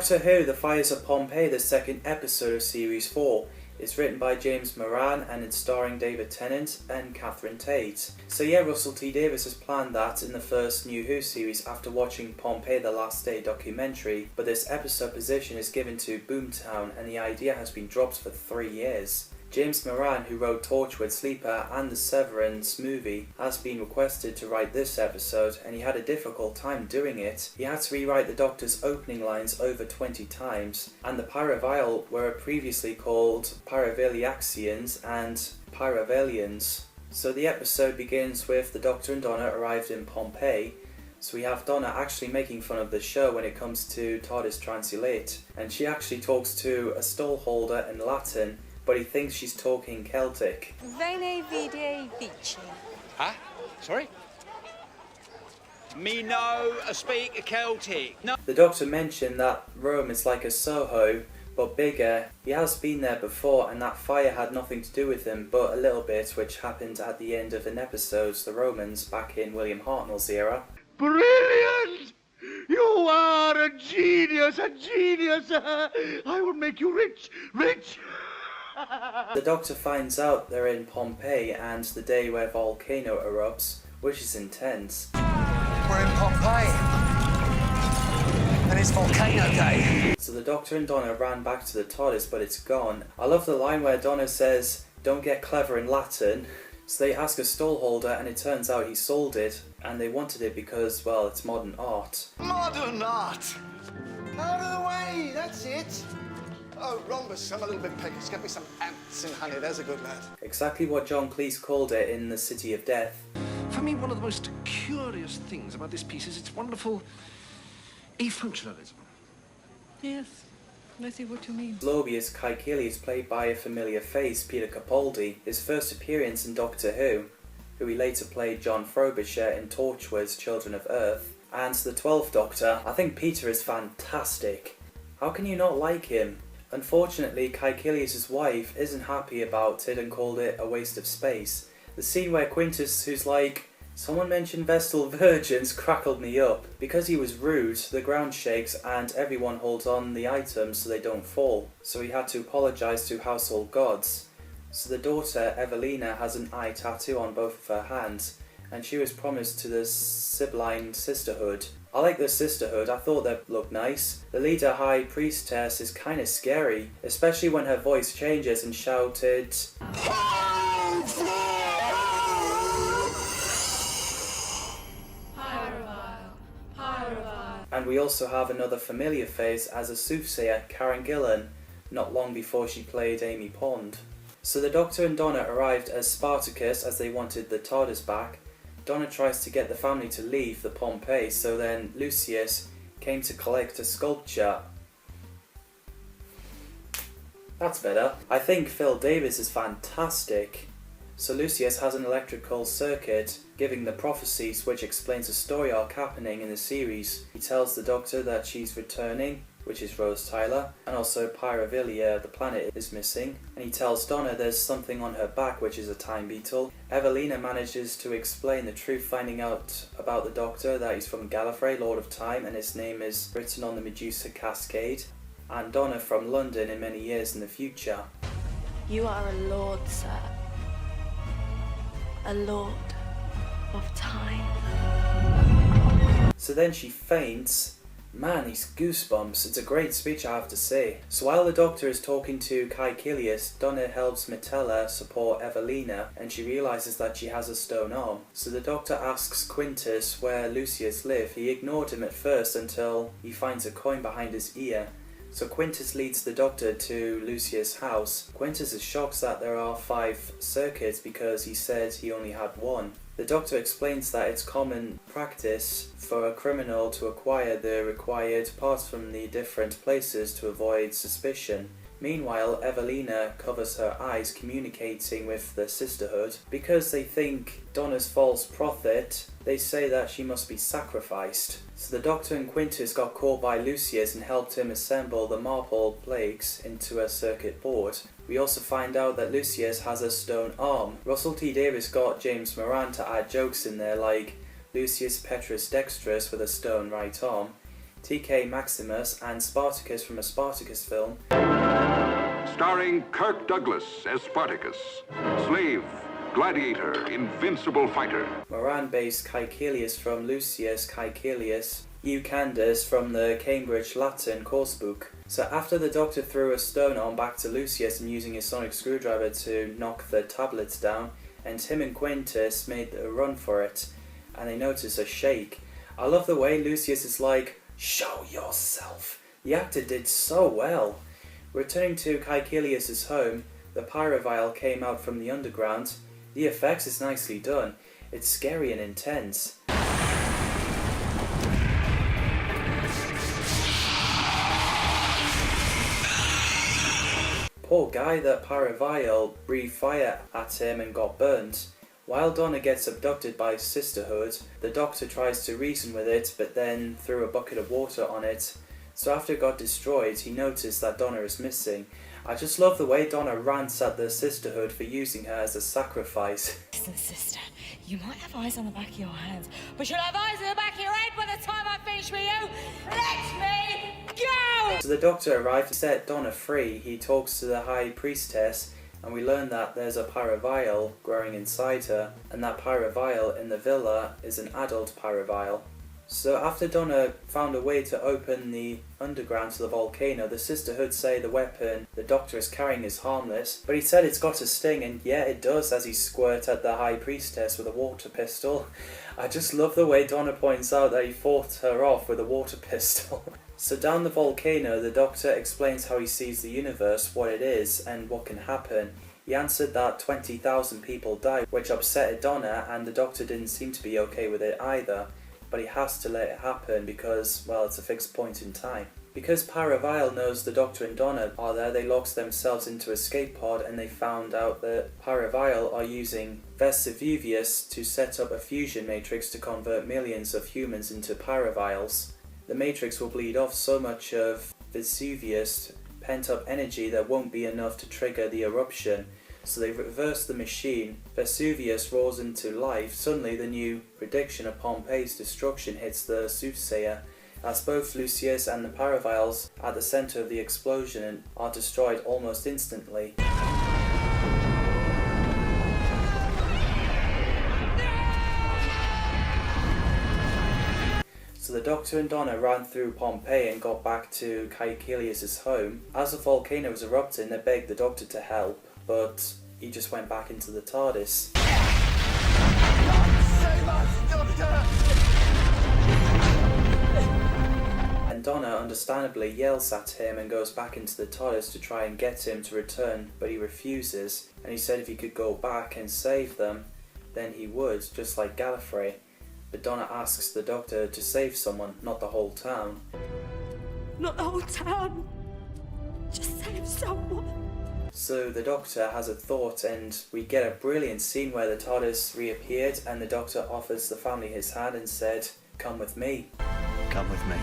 Doctor Who, The Fires of Pompeii, the second episode of Series 4, is written by James Moran and it's starring David Tennant and Catherine Tate. So yeah, Russell T Davies has planned that in the first New Who series after watching Pompeii The Last Day documentary, but this episode position is given to Boomtown and the idea has been dropped for 3 years. James Moran, who wrote Torchwood, Sleeper and the Severance movie, has been requested to write this episode and he had a difficult time doing it. He had to rewrite the Doctor's opening lines over 20 times, and the Pyrovile were previously called Pyroviliaxians and Pyrovalians. So the episode begins with the Doctor and Donna arrived in Pompeii. So we have Donna actually making fun of the show when it comes to TARDIS Translate, and she actually talks to a stallholder in Latin, but he thinks she's talking Celtic. Vene vide vici. Huh? Sorry? Me no speak Celtic. No. The Doctor mentioned that Rome is like a Soho, but bigger. He has been there before and that fire had nothing to do with him, but a little bit, which happened at the end of an episode, The Romans, back in William Hartnell's era. Brilliant! You are a genius, a genius! I will make you rich, rich! The Doctor finds out they're in Pompeii and the day where volcano erupts, which is intense. We're in Pompeii, and it's volcano day. So the Doctor and Donna ran back to the TARDIS, but it's gone. I love the line where Donna says, "Don't get clever in Latin." So they ask a stallholder and it turns out he sold it, and they wanted it because, well, it's modern art. Modern art! Out of the way, that's it. Oh, Rhombus, I'm a little bit peckish. Get me some ants and honey, there's a good lad. Exactly what John Cleese called it in The City of Death. For me, one of the most curious things about this piece is its wonderful afunctionalism. Yes, I see what you mean. Lobius Kaikili is played by a familiar face, Peter Capaldi, his first appearance in Doctor Who he later played John Frobisher in Torchwood's Children of Earth. And the 12th Doctor, I think Peter is fantastic. How can you not like him? Unfortunately, Kaikilius' wife isn't happy about it and called it a waste of space. The scene where Quintus, who's like, "Someone mentioned Vestal Virgins," crackled me up. Because he was rude, the ground shakes and everyone holds on the items so they don't fall. So he had to apologise to household gods. So the daughter, Evelina, has an eye tattoo on both of her hands, and she was promised to the Sibylline Sisterhood. I like the Sisterhood, I thought they looked nice. The leader High Priestess is kinda scary, especially when her voice changes and shouted, Pyrovile, Pyrovile. And we also have another familiar face as a soothsayer, Karen Gillan, not long before she played Amy Pond. So the Doctor and Donna arrived as Spartacus as they wanted the TARDIS back. Donna tries to get the family to leave the Pompeii, so then Lucius came to collect a sculpture. That's better. I think Phil Davis is fantastic. So Lucius has an electrical circuit giving the prophecies which explains a story arc happening in the series. He tells the Doctor that she's returning, which is Rose Tyler, and also Pyrovilia, the planet, is missing, and he tells Donna there's something on her back which is a time beetle. Evelina manages to explain the truth, finding out about the Doctor that he's from Gallifrey, Lord of Time, and his name is written on the Medusa Cascade, and Donna from London in many years in the future. You are a lord, sir. A lord of time. So then she faints. Man, these goosebumps. It's a great speech, I have to say. So while the Doctor is talking to Kaikilius, Donna helps Metella support Evelina, and she realises that she has a stone arm. So the Doctor asks Quintus where Lucius lived. He ignored him at first until he finds a coin behind his ear. So Quintus leads the Doctor to Lucius' house. Quintus is shocked that there are 5 circuits because he said he only had 1. The Doctor explains that it's common practice for a criminal to acquire the required parts from the different places to avoid suspicion. Meanwhile, Evelina covers her eyes, communicating with the Sisterhood. Because they think Donna's false prophet, they say that she must be sacrificed. So the Doctor and Quintus got caught by Lucius and helped him assemble the marble plaques into a circuit board. We also find out that Lucius has a stone arm. Russell T Davies got James Moran to add jokes in there like Lucius Petrus Dexterus with a stone right arm. TK Maximus and Spartacus from a Spartacus film. Starring Kirk Douglas as Spartacus, slave, gladiator, invincible fighter. Moran-based Caecilius from Lucius Caecilius. Eucandus from the Cambridge Latin course book. So after the Doctor threw a stone on back to Lucius and using his sonic screwdriver to knock the tablets down, and him and Quintus made a run for it, and they notice a shake. I love the way Lucius is like, "Show yourself." The actor did so well. Returning to Caecilius' home, the pyrovial came out from the underground. The effects is nicely done. It's scary and intense. Poor guy, that pyrovial breathed fire at him and got burnt. While Donna gets abducted by Sisterhood, the Doctor tries to reason with it, but then threw a bucket of water on it. So after it got destroyed, he noticed that Donna is missing. I just love the way Donna rants at the Sisterhood for using her as a sacrifice. Listen, sister, you might have eyes on the back of your hands, but you'll have eyes on the back of your head by the time I finish with you. Let me go! So the Doctor arrived to set Donna free. He talks to the High Priestess, and we learn that there's a pyrovial growing inside her, and that pyrovial in the villa is an adult pyrovial. So after Donna found a way to open the underground to the volcano, the Sisterhood say the weapon the Doctor is carrying is harmless, but he said it's got a sting, and yeah, it does, as he squirt at the High Priestess with a water pistol. I just love the way Donna points out that he fought her off with a water pistol. So down the volcano, the Doctor explains how he sees the universe, what it is, and what can happen. He answered that 20,000 people died, which upset Donna, and the Doctor didn't seem to be okay with it either. But he has to let it happen because, well, it's a fixed point in time. Because Pyrovial knows the Doctor and Donna are there, they locked themselves into escape pod, and they found out that Pyrovial are using Vesuvius to set up a fusion matrix to convert millions of humans into Pyrovials. The matrix will bleed off so much of Vesuvius pent-up energy that won't be enough to trigger the eruption. So they reverse the machine. Vesuvius roars into life. Suddenly the new prediction of Pompeii's destruction hits the soothsayer, as both Lucius and the Pyrovials at the centre of the explosion are destroyed almost instantly. So the Doctor and Donna ran through Pompeii and got back to Caecilius' home. As the volcano was erupting, they begged the Doctor to help, but he just went back into the TARDIS. Save us, Doctor! And Donna understandably yells at him and goes back into the TARDIS to try and get him to return, but he refuses, and he said if he could go back and save them, then he would, just like Gallifrey. But Donna asks the Doctor to save someone, not the whole town. Not the whole town. Just save someone. So the Doctor has a thought, and we get a brilliant scene where the TARDIS reappeared and the Doctor offers the family his hand and said, "Come with me." Come with me.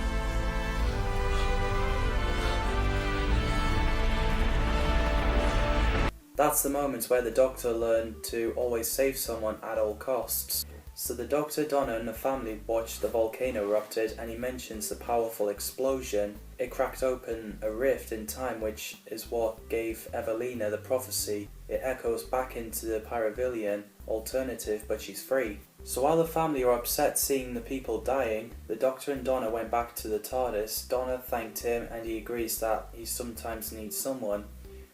That's the moment where the Doctor learned to always save someone at all costs. So the Doctor, Donna and the family watched the volcano erupted, and he mentions the powerful explosion. It cracked open a rift in time, which is what gave Evelina the prophecy. It echoes back into the Pyrovillian alternative, but she's free. So while the family are upset seeing the people dying, the Doctor and Donna went back to the TARDIS. Donna thanked him and he agrees that he sometimes needs someone.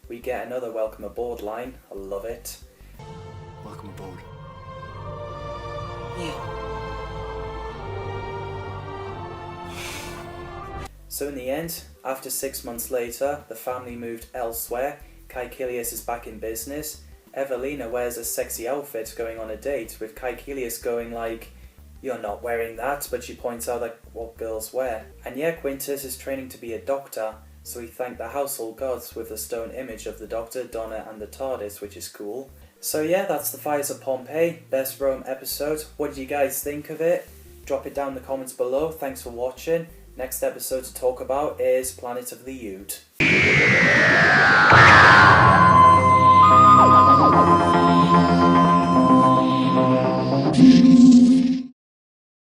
We get another welcome aboard line. I love it. Welcome aboard. So in the end, after 6 months later, the family moved elsewhere. Caecilius is back in business. Evelina wears a sexy outfit going on a date, with Caecilius going like, "You're not wearing that," but she points out like what girls wear. And yeah, Quintus is training to be a doctor, so he thanked the household gods with a stone image of the Doctor, Donna and the TARDIS, which is cool. So yeah, that's the Fires of Pompeii, Best Rome episode. What did you guys think of it? Drop it down in the comments below. Thanks for watching. Next episode to talk about is Planet of the Ood.